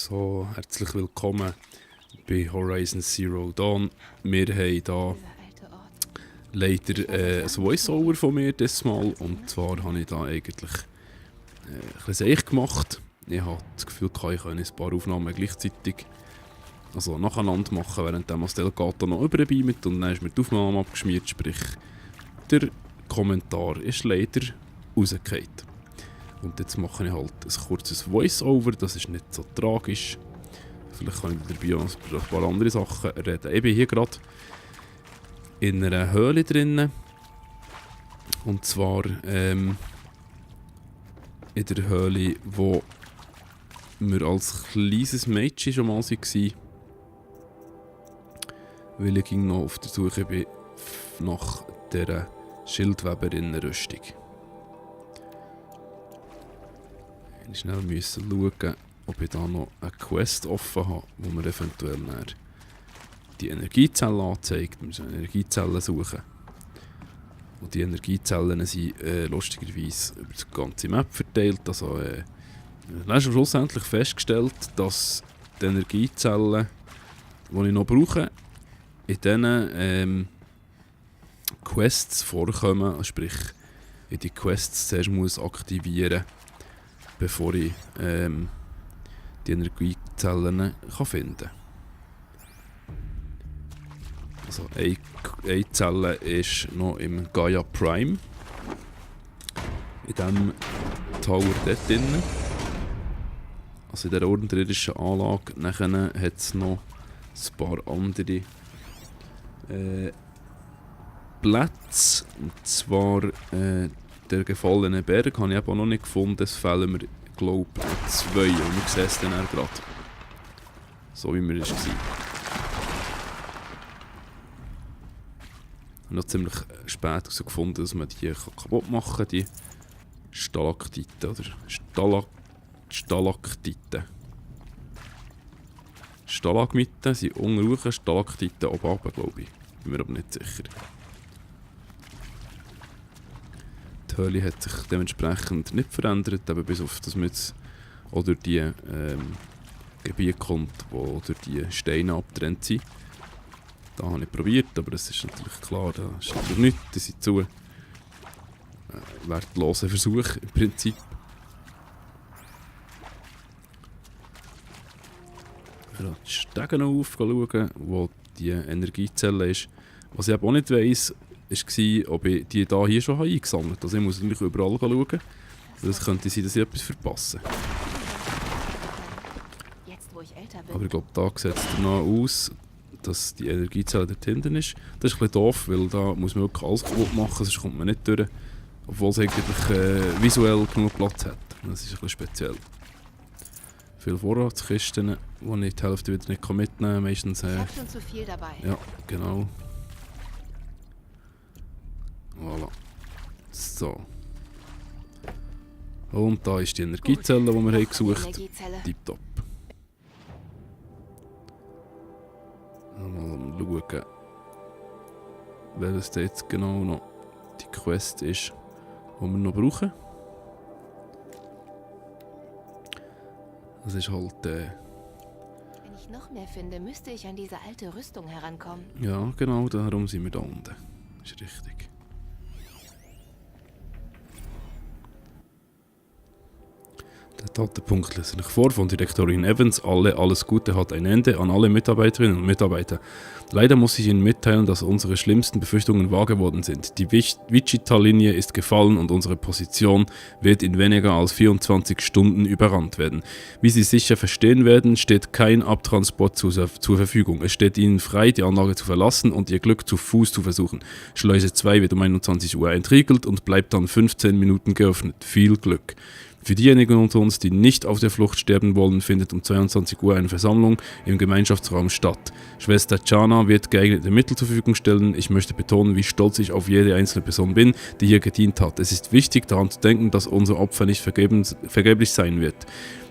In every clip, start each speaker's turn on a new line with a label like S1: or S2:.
S1: So, herzlich willkommen bei Horizon Zero Dawn. Wir haben hier
S2: Dieser alte Ort.
S1: leider ein Voice-Over von mir dieses Mal. Und zwar habe ich da eigentlich ein bisschen Seich gemacht. Ich habe das Gefühl, ich könnte ein paar Aufnahmen gleichzeitig nacheinander machen, während der Delegator noch überbeamt. Und dann ist mir die Aufnahme abgeschmiert, sprich der Kommentar ist leider rausgefallen. Und jetzt mache ich halt ein kurzes Voice-Over, das ist nicht so tragisch. Vielleicht kann ich dabei auch noch ein paar andere Sachen reden. Ich bin hier gerade in einer Höhle drinnen. Und zwar in der Höhle, wo wir als kleines Mädchen schon mal waren. Weil ich noch auf der Suche bin nach dieser Schildweberinnenrüstung. Ich schnell müssen schauen, ob ich da noch eine Quest offen habe, wo mir eventuell die Energiezellen anzeigt. Wir müssen Energiezellen suchen. Und die Energiezellen sind lustigerweise über die ganze Map verteilt. Also, dann ist schlussendlich festgestellt, dass die Energiezellen, die ich noch brauche, in diesen Quests vorkommen. Sprich, ich die Quests zuerst muss aktivieren muss, bevor ich die Energiezellen finden kann. Also eine Zelle ist noch im Gaia Prime. In diesem Tower dort drin. Also in dieser unterirdischen Anlage. Nachher hat es noch ein paar andere Plätze. Und zwar der gefallene Berg habe ich eben auch noch nicht gefunden. Es fehlen mir, glaube ich, 2. Und wir sehen es dann auch gerade. So wie wir es waren. Ich habe noch ziemlich spät herausgefunden, dass man die kaputt machen kann, die Stalaktiten oder Stalaktiten. Stalagmiten sind unten, Stalaktiten oben runter, glaube ich. Bin mir aber nicht sicher. Die Höhle hat sich dementsprechend nicht verändert, aber bis auf das man jetzt auch durch die Gebiete kommt, wo durch die Steine abgetrennt sind. Da habe ich probiert, aber es ist natürlich klar, da ist natürlich nichts, das sind zu wertlose Versuche im Prinzip. Ich gehe die Stege noch aufschauen, wo die Energiezelle ist. Was ich aber auch nicht weiss, war, ob ich die hier schon eingesammelt habe. Also ich muss natürlich überall schauen. Es könnte sein, dass ich etwas verpasse.
S2: Jetzt, wo ich älter bin.
S1: Aber ich glaube, da sieht es danach aus, dass die Energiezelle dort hinten ist. Das ist ein bisschen doof, weil da muss man wirklich alles kaputt machen, sonst kommt man nicht durch. Obwohl es eigentlich visuell genug Platz hat. Das ist ein bisschen speziell. Viele Vorratskisten, die ich die Hälfte wieder nicht mitnehmen kann. Meistens,
S2: Ich habe schon zu viel dabei.
S1: ja, genau. Voilà. So. Und da ist die Energiezelle, die wir haben gesucht haben. Tipptopp. Mal schauen, welches da jetzt genau noch die Quest ist, die wir noch brauchen. Das ist halt,
S2: Wenn ich noch mehr finde, müsste ich an diese alte Rüstung herankommen.
S1: ja genau, darum sind wir da unten. Ist richtig. Der Datenpunkt lese ich vor von Direktorin Evans. Alles Gute hat ein Ende an alle Mitarbeiterinnen und Mitarbeiter. Leider muss ich Ihnen mitteilen, dass unsere schlimmsten Befürchtungen wahr geworden sind. Die Wichita-Linie ist gefallen und unsere Position wird in weniger als 24 Stunden überrannt werden. Wie Sie sicher verstehen werden, steht kein Abtransport zur Verfügung. Es steht Ihnen frei, die Anlage zu verlassen und Ihr Glück zu Fuß zu versuchen. Schleuse 2 wird um 21 Uhr entriegelt und bleibt dann 15 Minuten geöffnet. Viel Glück! Für diejenigen unter uns, die nicht auf der Flucht sterben wollen, findet um 22 Uhr eine Versammlung im Gemeinschaftsraum statt. Schwester Chana wird geeignete Mittel zur Verfügung stellen. Ich möchte betonen, wie stolz ich auf jede einzelne Person bin, die hier gedient hat. Es ist wichtig, daran zu denken, dass unser Opfer nicht vergeblich sein wird.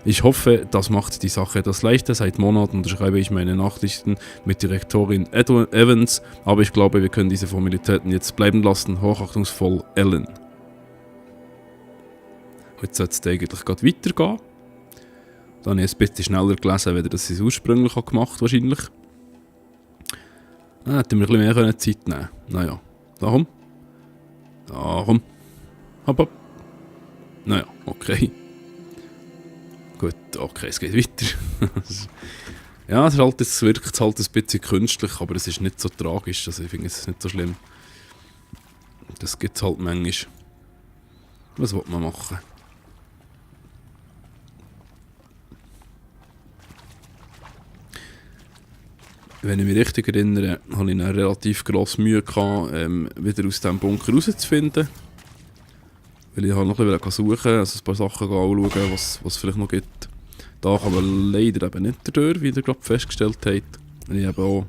S1: Ich hoffe, das macht die Sache etwas leichter. Seit Monaten unterschreibe ich meine Nachrichten mit Direktorin Evans, aber ich glaube, wir können diese Formalitäten jetzt bleiben lassen. Hochachtungsvoll, Ellen. Jetzt sollte es eigentlich gerade weitergehen. Da habe ich ein bisschen schneller gelesen, als das ursprünglich gemacht habe, wahrscheinlich. Dann hätten wir ein bisschen mehr Zeit nehmen können. Naja, da komm. Da komm. Hopp, hopp. Naja, okay. Gut, okay, es geht weiter. Ja, es wirkt halt ein bisschen künstlich, aber es ist nicht so tragisch. Also ich finde es nicht so schlimm. Das gibt es halt manchmal. Was will man machen? Wenn ich mich richtig erinnere, hatte ich eine relativ grosse Mühe gehabt, wieder aus diesem Bunker rauszufinden. Weil ich halt noch ein bisschen suchen, also ein paar Sachen anschauen, was es vielleicht noch gibt. Da kann man leider eben nicht durch, wie ihr gerade festgestellt habt. Und ich eben auch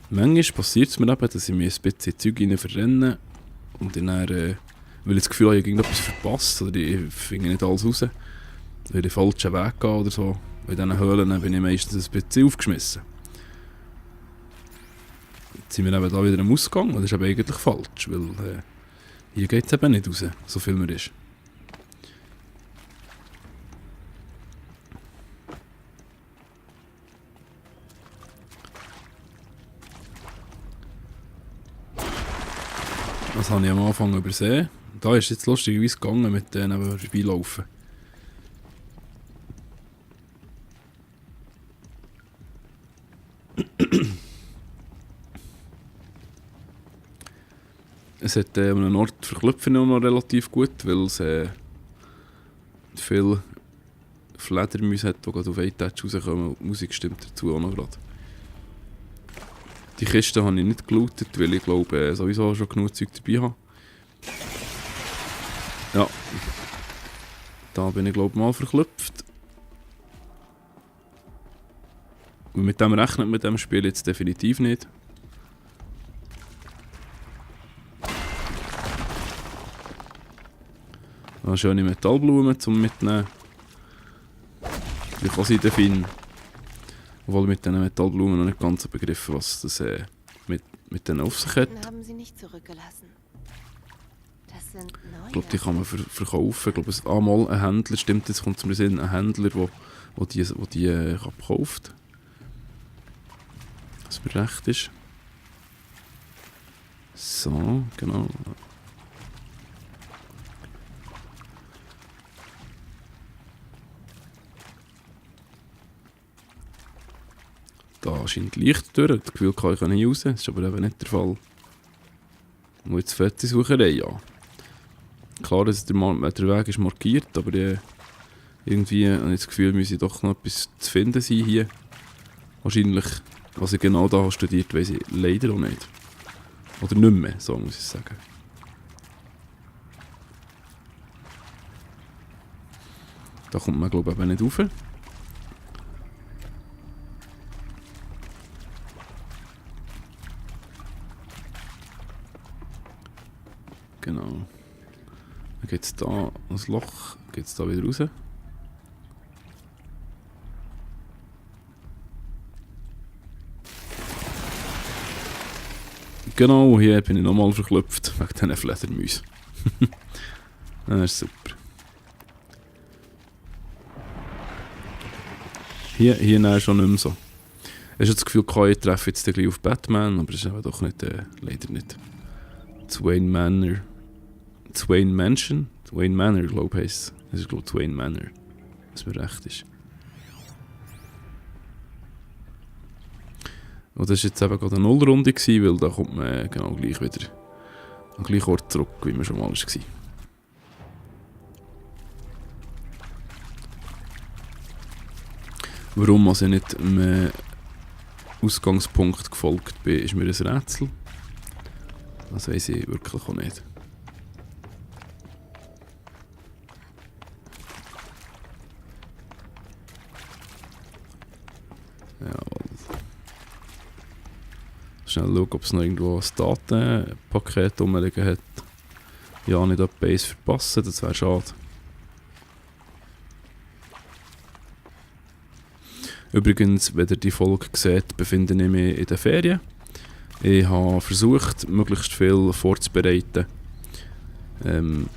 S1: manchmal passiert es mir eben, dass ich mir ein bisschen Zeug rein verrenne und dann, weil ich das Gefühl habe, ich habe irgendetwas verpasst oder ich finde nicht alles raus, weil ich den falschen Weg gehe oder so. In diesen Höhlen bin ich meistens ein bisschen aufgeschmissen. Jetzt sind wir eben da wieder am Ausgang und das ist eben eigentlich falsch, weil hier geht es eben nicht raus, so viel mehr ist. Das habe ich am Anfang übersehen. Da ist jetzt lustigerweise gegangen mit denen vorbeilaufen. Es hat an einem Ort verklüpfen noch relativ gut, weil es viele Fledermäuse hat, die gerade auf iTouch rauskommen. Die Musik stimmt dazu auch noch gerade. Die Kiste habe ich nicht gelootet, weil ich glaube sowieso schon genug Zeug dabei habe. Ja. Da bin ich glaube mal verklüpft. Und mit dem rechnet mit dem Spiel jetzt definitiv nicht. Da schöne Metallblumen zum Mitnehmen. Wie kann sie denn finden? Obwohl mit diesen Metallblumen noch nicht ganz begriffen, was das mit denen auf sich hat.
S2: Haben sie nicht zurückgelassen. Das sind neue.
S1: Ich glaube, die kann man verkaufen. Ich glaube, einmal ein Händler, stimmt, jetzt kommt es mir Sinn, ein Händler, der die kauft. Was mir recht ist. So, genau. Da scheint Licht durch, das Gefühl kann ich nicht raus, das ist aber eben nicht der Fall. Und jetzt fährt die Sucherei an. Klar, der Weg ist markiert, aber irgendwie habe ich das Gefühl, müsse doch noch etwas zu finden sein hier. Wahrscheinlich, was ich genau da habe studiert, weiss ich leider auch nicht. Oder nicht mehr, so muss ich sagen. Da kommt man glaube ich eben nicht rauf. Genau. Dann gibt es da ein Loch, geht es da wieder raus. Genau, hier bin ich nochmal verklüpft, wegen diesen Fledermäusen. Das ist super. Hier schon nicht mehr so. Ich habe das Gefühl, ich treffe jetzt gleich auf Batman, aber das ist aber doch nicht, leider nicht. Wayne Manor, glaube ich, heisst es. Das ist, glaube ich, Wayne Manor. Was mir recht ist. Und das war jetzt eben gerade eine Nullrunde, weil da kommt man genau gleich wieder am gleichen Ort zurück, wie man schon mal war. Warum ich nicht einem Ausgangspunkt gefolgt bin, ist mir ein Rätsel. Das weiss ich wirklich auch nicht. Ja, schnell schauen, ob es noch irgendwo ein Datenpaket rumliegen hat. Ja, nicht etwas verpassen, das wäre schade. Übrigens, wenn ihr die Folge seht, befinde ich mich in den Ferien. Ich habe versucht, möglichst viel vorzubereiten. Ob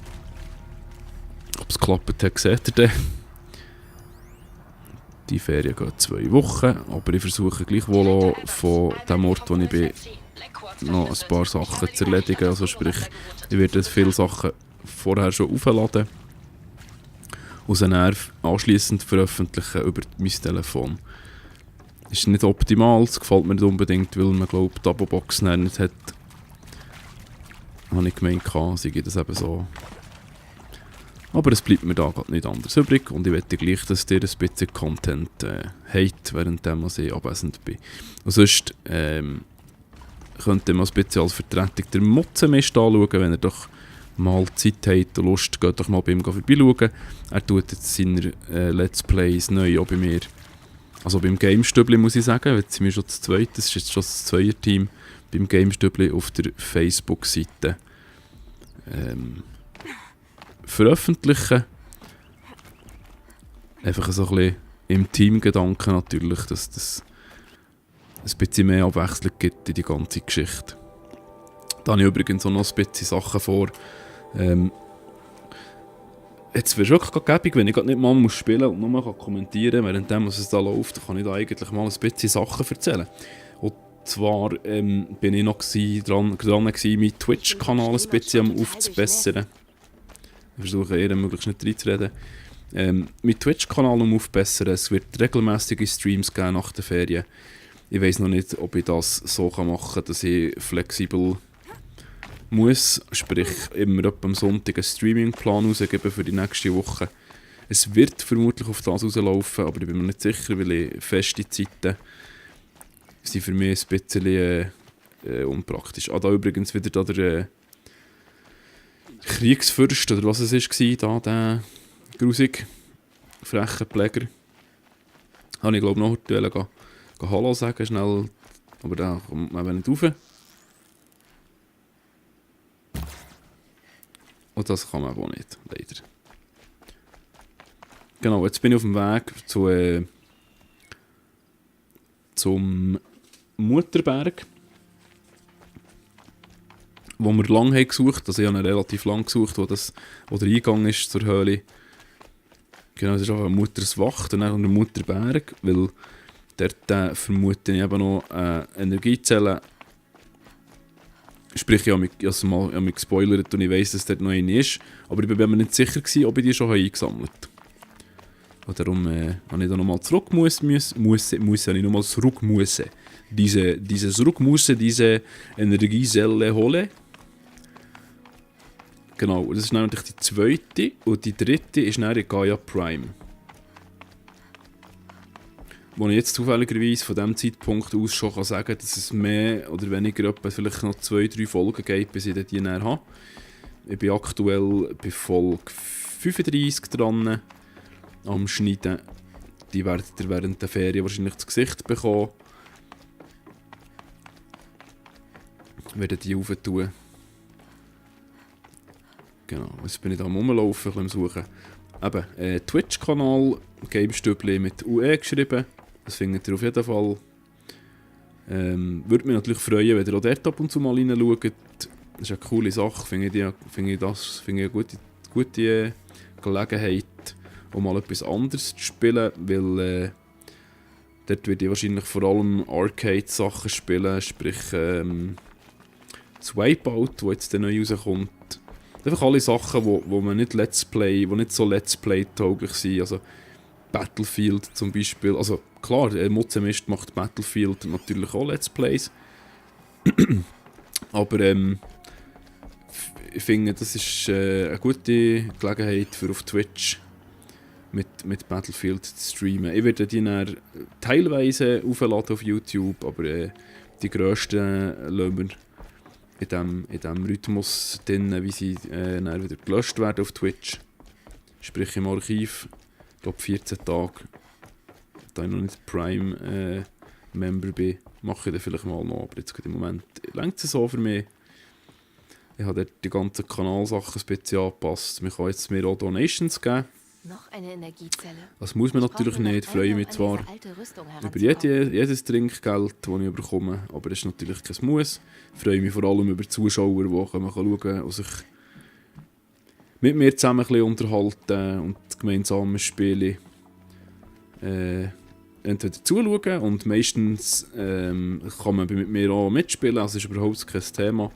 S1: es geklappt hat, seht ihr dann. Die Ferien gehen 2 Wochen, aber ich versuche gleichwohl auch von dem Ort, wo ich bin, noch ein paar Sachen zu erledigen. Also sprich, ich werde viele Sachen vorher schon aufladen und sie dann anschliessend veröffentlichen über mein Telefon. Ist nicht optimal, es gefällt mir nicht unbedingt, weil man glaube die Abo-Box nicht hat. Habe ich gemeint, sei das eben so. Aber es bleibt mir da gerade nicht anders übrig und ich möchte gleich, dass ihr ein bisschen Content habt, während ich abwesend bin. Und sonst könnt ihr mal ein bisschen als Vertretung der Mutzenmist anschauen, wenn ihr doch mal Zeit habt und Lust, geht doch mal bei ihm vorbeischauen. Er tut jetzt seine Let's Plays neu auch bei mir. Also beim Gamestübli muss ich sagen, jetzt sind wir schon das zweite, das ist jetzt schon das Zweierteam beim Gamestübli auf der Facebook-Seite. Veröffentlichen. Einfach so ein bisschen im Teamgedanken natürlich, dass das ein bisschen mehr Abwechslung gibt in die ganze Geschichte. Da habe ich übrigens auch noch ein bisschen Sachen vor. Jetzt wäre es wirklich gäbig, wenn ich gerade nicht mal spielen und nur kommentieren kann, während es da läuft, dann kann ich da eigentlich mal ein bisschen Sachen erzählen. Und zwar bin ich noch dran meinen Twitch-Kanal ein bisschen aufzubessern. Ich versuche eher möglichst nicht reinzureden. Mein Twitch-Kanal aufbessern. Es wird regelmäßige Streams geben nach den Ferien. Ich weiss noch nicht, ob ich das so machen kann, dass ich flexibel muss, sprich immer etwa am Sonntag einen Streamingplan rausgeben für die nächste Woche. Es wird vermutlich auf das rauslaufen, aber ich bin mir nicht sicher, weil ich feste Zeiten sind für mich ein bisschen unpraktisch. Da übrigens wieder da der Kriegsfürst, oder was es war, der grusig freche Pfleger. Habe ich glaube noch heute Hallo sagen, schnell, aber da kommt man nicht rauf. Und das kann man auch nicht, leider. Genau, jetzt bin ich auf dem Weg zum Mutterberg, wo wir lange haben gesucht, also ich habe ihn relativ lang gesucht, wo der Eingang ist zur Höhle. Genau, das ist auch ein Mutterswacht und dann der Mutterberg, weil dort vermute ich eben noch Energiezellen. Sprich, ich habe mich gespoilert und ich weiss, dass dort noch eine ist, aber ich bin mir nicht sicher gewesen, ob ich die schon eingesammelt habe. Und darum habe ich da nochmal zurück muss ich nochmal zurück müssen. Diese Energiezelle holen. Genau, und das ist natürlich die zweite und die dritte ist dann Gaia Prime. Wo ich jetzt zufälligerweise von diesem Zeitpunkt aus schon sagen kann, dass es mehr oder weniger etwa vielleicht noch 2-3 Folgen geht, bis ich die näher habe. Ich bin aktuell bei Folge 35 dran am Schneiden. Die werdet ihr während der Ferien wahrscheinlich zu Gesicht bekommen. Ich werde die aufentun. Genau, jetzt bin ich da am Rumlaufen, ein bisschen am Suchen. Eben, Twitch-Kanal, Gamestübli mit UE geschrieben. Das findet ihr auf jeden Fall. Würde mich natürlich freuen, wenn ihr auch dort ab und zu mal reinschaut. Das ist eine coole Sache, finde ich eine gute Gelegenheit, um mal etwas anderes zu spielen, weil dort werde ich wahrscheinlich vor allem Arcade-Sachen spielen, sprich das Wipeout, das jetzt neu rauskommt. Einfach alle Sachen, wo man nicht wo nicht so Let's Play-tauglich sind. Also Battlefield zum Beispiel. Also klar, Mutzenmist macht Battlefield natürlich auch Let's Plays. Aber ich finde, das ist eine gute Gelegenheit für auf Twitch mit Battlefield zu streamen. Ich werde die dann teilweise aufladen auf YouTube, aber die grössten lassen wir in diesem Rhythmus drin, wie sie dann wieder gelöscht werden auf Twitch. Sprich im Archiv, ich glaube 14 Tage. Da ich noch nicht Prime-Member bin, mache ich das vielleicht mal noch, aber jetzt im Moment reicht es so für mich. Ich habe dort die ganzen Kanalsachen ein bisschen angepasst. Man kann jetzt mir auch Donations geben.
S2: Noch eine Energiezelle.
S1: Das muss man natürlich nicht. Ich freue mich zwar über jedes Trinkgeld, das ich bekomme, aber das ist natürlich kein Muss. Ich freue mich vor allem über Zuschauer, die schauen können und sich mit mir zusammen ein bisschen unterhalten und gemeinsam Spiele entweder zuschauen und meistens kann man mit mir auch mitspielen, also ist überhaupt kein Thema.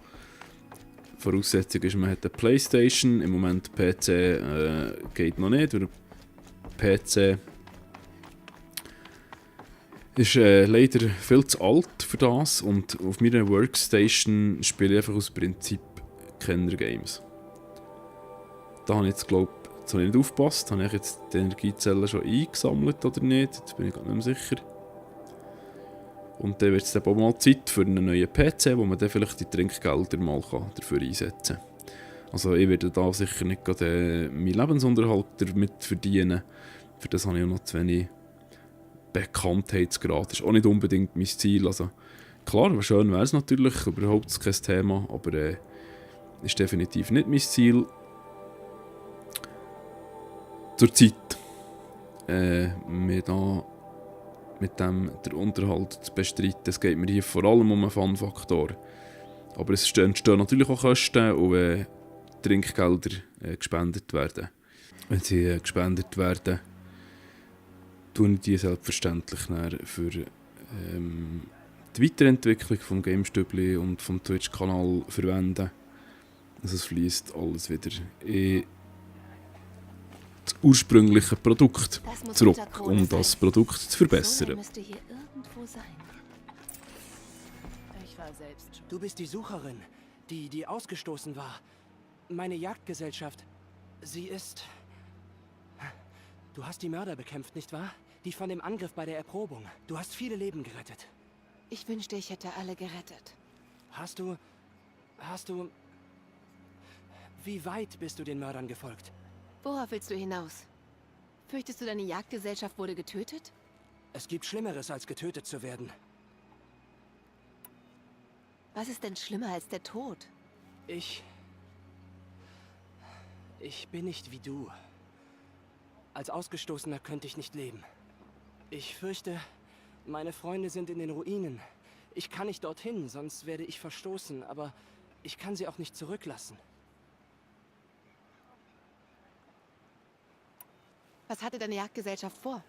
S1: Voraussetzung ist, man hat eine Playstation, im Moment PC geht noch nicht, weil der PC ist leider viel zu alt für das und auf meiner Workstation spiele ich einfach aus Prinzip keine Games. Da habe ich jetzt, glaube ich, nicht aufgepasst. Habe ich jetzt die Energiezellen schon eingesammelt oder nicht? Jetzt bin ich gar nicht mehr sicher. Und dann wird es auch mal Zeit für einen neuen PC, wo man dann vielleicht die Trinkgelder mal dafür einsetzen kann. Also ich werde da sicher nicht gerade meinen Lebensunterhalt damit verdienen. Für das habe ich auch noch zu wenig Bekanntheitsgrad. Das ist auch nicht unbedingt mein Ziel. Also klar, schön wäre es natürlich, überhaupt kein Thema, aber ist definitiv nicht mein Ziel. Zurzeit mir da mit dem den Unterhalt zu bestreiten. Es geht mir hier vor allem um einen Fun-Faktor. Aber es entstehen natürlich auch Kosten, und wenn Trinkgelder gespendet werden. Wenn sie gespendet werden, tun ich die selbstverständlich für die Weiterentwicklung vom Gamestübli und vom Twitch-Kanal verwenden. Also es fließt alles wieder in das ursprüngliche Produkt zurück, um das Produkt zu verbessern.
S2: Müsste hier irgendwo sein. Ich war selbst schon.
S3: Du bist die Sucherin, die ausgestoßen war. Meine Jagdgesellschaft. Sie ist... Du hast die Mörder bekämpft, nicht wahr? Die von dem Angriff bei der Erprobung. Du hast viele Leben gerettet.
S2: Ich wünschte, ich hätte alle gerettet.
S3: Hast du... Wie weit bist du den Mördern gefolgt?
S2: Worauf willst du hinaus? Fürchtest du, deine Jagdgesellschaft wurde getötet?
S3: Es gibt Schlimmeres, als getötet zu werden.
S2: Was ist denn schlimmer als der Tod?
S3: Ich bin nicht wie du. Als Ausgestoßener könnte ich nicht leben. Ich fürchte, meine Freunde sind in den Ruinen. Ich kann nicht dorthin, sonst werde ich verstoßen, aber ich kann sie auch nicht zurücklassen.
S2: Was hatte deine Jagdgesellschaft vor?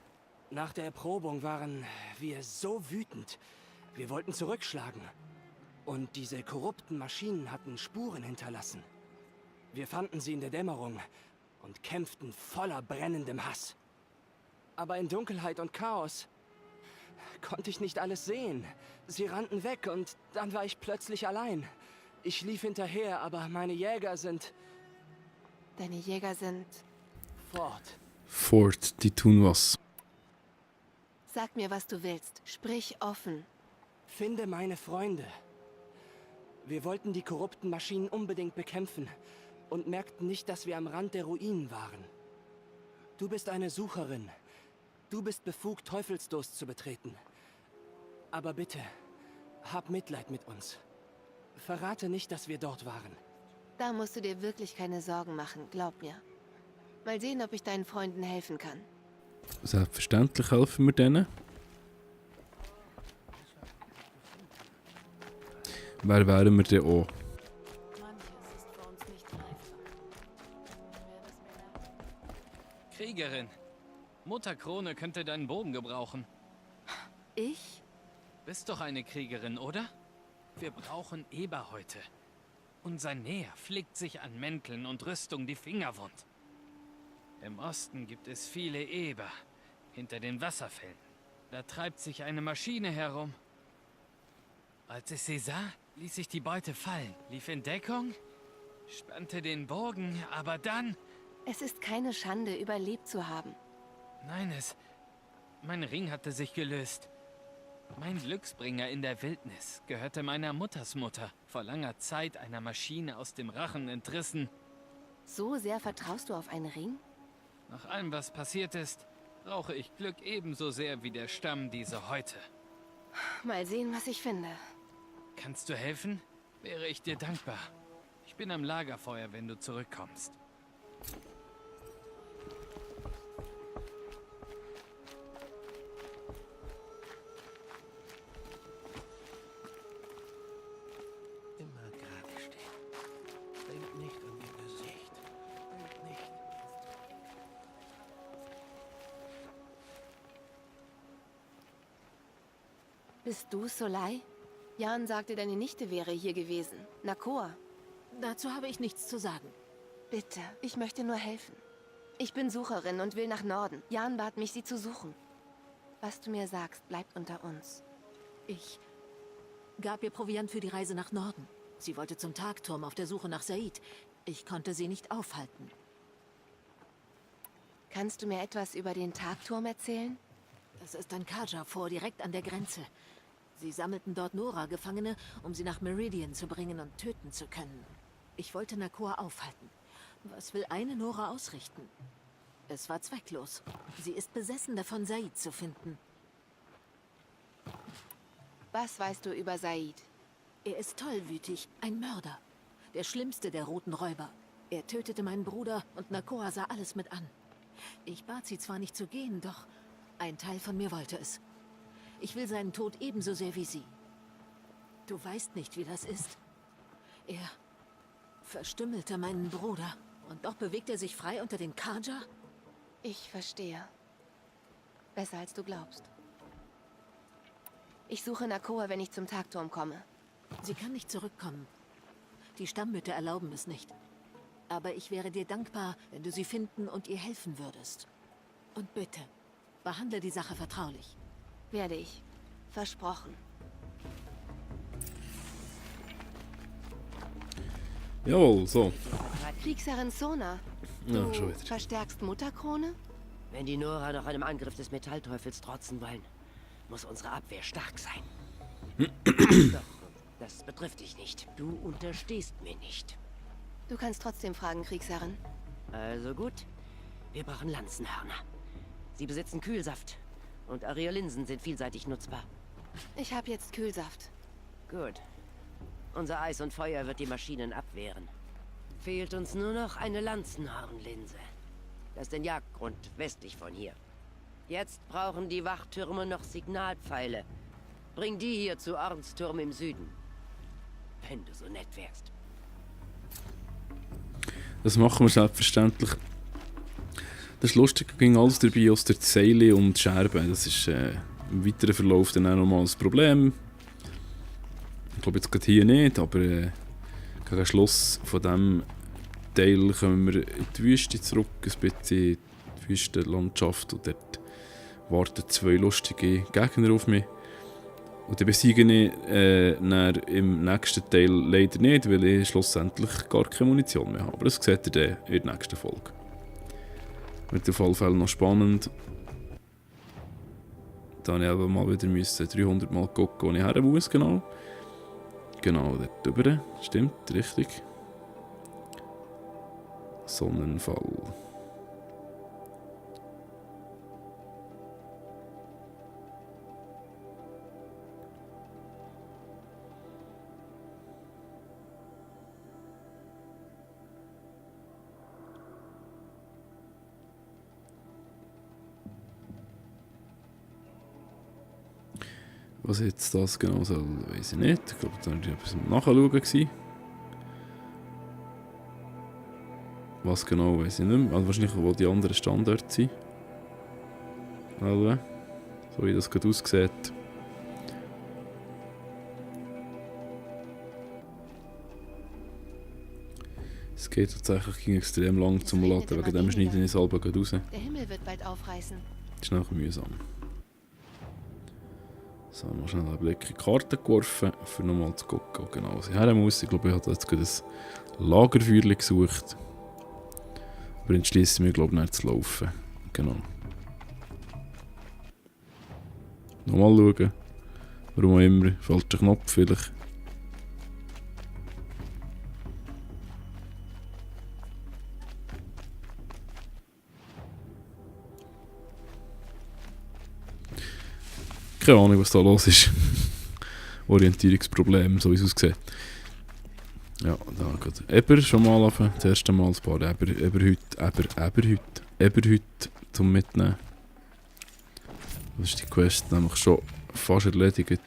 S3: Nach der Erprobung waren wir so wütend. Wir wollten zurückschlagen. Und diese korrupten Maschinen hatten Spuren hinterlassen. Wir fanden sie in der Dämmerung und kämpften voller brennendem Hass. Aber in Dunkelheit und Chaos konnte ich nicht alles sehen. Sie rannten weg und dann war ich plötzlich allein. Ich lief hinterher, aber meine Jäger sind...
S2: Deine Jäger sind...
S1: Fort, die tun was.
S2: Sag mir, was du willst. Sprich offen.
S3: Finde meine Freunde. Wir wollten die korrupten Maschinen unbedingt bekämpfen und merkten nicht, dass wir am Rand der Ruinen waren. Du bist eine Sucherin. Du bist befugt, Teufelsdurst zu betreten. Aber bitte, hab Mitleid mit uns. Verrate nicht, dass wir dort waren.
S2: Da musst du dir wirklich keine Sorgen machen, glaub mir. Mal sehen, ob ich deinen Freunden helfen kann.
S1: Selbstverständlich helfen wir denen. Wer wären wir denn auch?
S4: Kriegerin, Mutter Krone könnte deinen Bogen gebrauchen.
S2: Ich?
S4: Bist doch eine Kriegerin, oder? Wir brauchen Eber heute. Unser Näher flickt sich an Mänteln und Rüstung die Finger wund. Im Osten gibt es viele Eber, hinter den Wasserfällen. Da treibt sich eine Maschine herum. Als ich sie sah, ließ ich die Beute fallen, lief in Deckung, spannte den Bogen, aber dann...
S2: Es ist keine Schande, überlebt zu haben.
S4: Nein, mein Ring hatte sich gelöst. Mein Glücksbringer in der Wildnis gehörte meiner Muttersmutter, vor langer Zeit einer Maschine aus dem Rachen entrissen.
S2: So sehr vertraust du auf einen Ring?
S4: Nach allem, was passiert ist, brauche ich Glück ebenso sehr wie der Stamm diese heute.
S2: Mal sehen, was ich finde.
S4: Kannst du helfen? Wäre ich dir dankbar. Ich bin am Lagerfeuer, wenn du zurückkommst.
S3: Immer gerade stehen. Denk nicht an ihr Gesicht. Denk
S2: Bist du Solai? Jan sagte, deine Nichte wäre hier gewesen. Nakoa.
S5: Dazu habe ich nichts zu sagen.
S2: Bitte, ich möchte nur helfen. Ich bin Sucherin und will nach Norden. Jan bat mich, sie zu suchen. Was du mir sagst, bleibt unter uns.
S5: Ich gab ihr Proviant für die Reise nach Norden. Sie wollte zum Tagturm auf der Suche nach Said. Ich konnte sie nicht aufhalten.
S2: Kannst du mir etwas über den Tagturm erzählen?
S5: Es ist ein Kaja-Fort direkt an der Grenze. Sie sammelten dort Nora-Gefangene, um sie nach Meridian zu bringen und töten zu können. Ich wollte Nakoa aufhalten. Was will eine Nora ausrichten? Es war zwecklos. Sie ist besessen davon, Said zu finden.
S2: Was weißt du über Said?
S5: Er ist tollwütig, ein Mörder. Der schlimmste der roten Räuber. Er tötete meinen Bruder und Nakoa sah alles mit an. Ich bat sie zwar nicht zu gehen, doch ein Teil von mir wollte es. Ich will seinen Tod ebenso sehr wie sie. Du weißt nicht, wie das ist. Er verstümmelte meinen Bruder. Und doch bewegt er sich frei unter den Kaja?
S2: Ich verstehe. Besser als du glaubst. Ich suche Nakoa, wenn ich zum Tagturm komme.
S5: Sie kann nicht zurückkommen. Die Stammmütter erlauben es nicht. Aber ich wäre dir dankbar, wenn du sie finden und ihr helfen würdest. Und bitte, behandle die Sache vertraulich.
S2: Werde ich. Versprochen.
S1: Jawohl, so.
S2: Kriegsherrin Sona.
S1: Ja,
S2: Du
S1: schon wieder.
S2: verstärkst Mutterkrone?
S6: Wenn die Nora noch einem Angriff des Metallteufels trotzen wollen, muss unsere Abwehr stark sein. Doch, das betrifft dich nicht. Du unterstehst mir nicht.
S2: Du kannst trotzdem fragen, Kriegsherrin.
S6: Also gut. Wir brauchen Lanzenhörner. Sie besitzen Kühlsaft. Und Areolinsen sind vielseitig nutzbar.
S2: Ich habe jetzt Kühlsaft.
S6: Gut. Unser Eis und Feuer wird die Maschinen abwehren. Fehlt uns nur noch eine Lanzenhornlinse. Das ist der Jagdgrund westlich von hier. Jetzt brauchen die Wachtürme noch Signalpfeile. Bring die hier zu Ornsturm im Süden. Wenn du so nett wärst.
S1: Das machen wir selbstverständlich. Das ist lustig, ging alles dabei aus der Seile und Scherben. Das ist im weiteren Verlauf dann auch nochmal ein Problem. Ich glaube jetzt gerade hier nicht, aber gegen Schluss von diesem Teil kommen wir in die Wüste zurück, ein bisschen in die Wüstenlandschaft, und dort warten zwei lustige Gegner auf mich. Und die besiege ich dann im nächsten Teil leider nicht, weil ich schlussendlich gar keine Munition mehr habe. Aber das seht ihr dann in der nächsten Folge. Wird auf jeden Fall noch spannend. Da habe ich eben mal wieder 300 Mal gucken, wo ich her muss, genau. Genau, dort drüber. Stimmt, richtig. Sonnenfall. Was jetzt das genau soll, weiß ich nicht. Ich glaube, da war etwas am Nachschauen gewesen. Was genau, weiß ich nicht mehr. Also wahrscheinlich, wo die anderen Standorte sind. Also, so wie das gerade aussieht. Es geht tatsächlich extrem lang zum Laden, wegen dem schneide ich es halb gerade raus.
S2: Der Himmel wird bald aufreißen.
S1: Das ist nachher mühsam. So, mal schnell einen Blick in die Karte geworfen, für nochmal zu gucken, wo genau ich her muss. Ich glaube, ich habe jetzt gerade ein Lagerfeuer gesucht. Aber entschließe mich, glaube ich, nicht zu laufen. Genau. Nochmal schauen. Warum auch immer. Falscher Knopf vielleicht. Keine Ahnung, was da los ist. Orientierungsproblem, so wie es aussieht. Ja, da geht Eber schon mal auf. Das erste Mal ein paar Eber heute zum Mitnehmen. Das ist die Quest nämlich schon fast erledigt.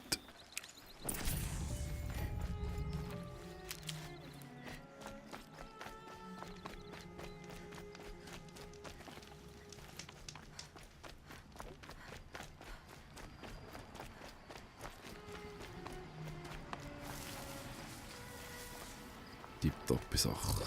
S1: tipptoppe Sache.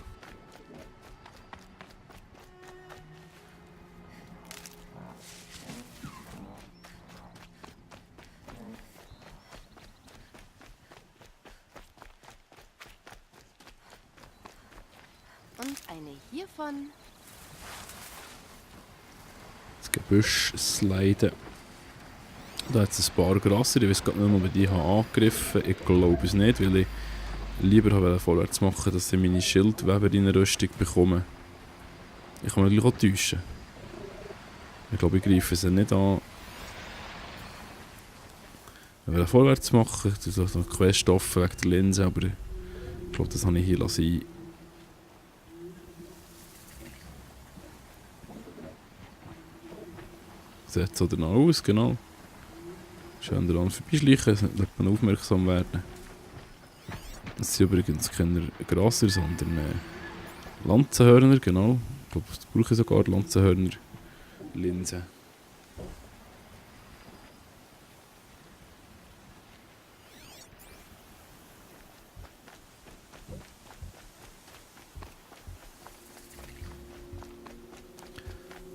S2: Und eine hiervon.
S1: Das Gebüsch sliden. Da hat es ein paar Grasser. Ich weiß gar nicht mehr, ob ich die angegriffen habe. Ich glaube es nicht, weil ich lieber habe vorwärts machen, dass ich meine Schildweberinnenrüstung bekomme. Ich kann mich gleich auch täuschen. Ich glaube, ich greife sie nicht an. Ich will vorwärts machen, das sind noch Queststoffe wegen der Linse, aber ich glaube, das habe ich hier lassen. Sieht so danach aus, genau. Schön daran vorbeischleichen, sollte man aufmerksam werden. Das sind übrigens keine Grasser, sondern Lanzenhörner, genau. Ich glaube, das brauche ich sogar, Lanzenhörner, Linsen.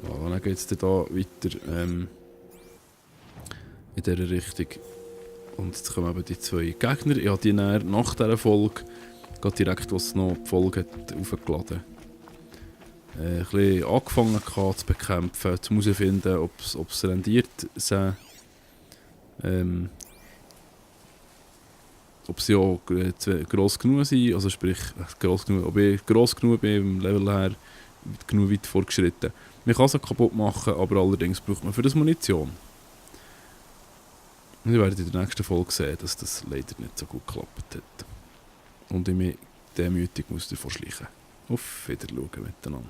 S1: Ja, dann geht es dann da weiter in dieser Richtung. Und jetzt kommen eben die zwei Gegner. Ich habe die dann nach dieser Folge, gerade direkt, was noch die Folge hat, aufgeladen. Ein bisschen angefangen zu bekämpfen, um herauszufinden, ob es rendiert sind. Ob sie auch gross genug sind, also sprich, ob ich gross genug bin im Level her, genug weit fortgeschritten. Man kann sie kaputt machen, aber allerdings braucht man für das Munition. Und ich werde in der nächsten Folge sehen, dass das leider nicht so gut geklappt hat. Und ich mich demütig muss davon schleichen. Auf Wiedersehen miteinander.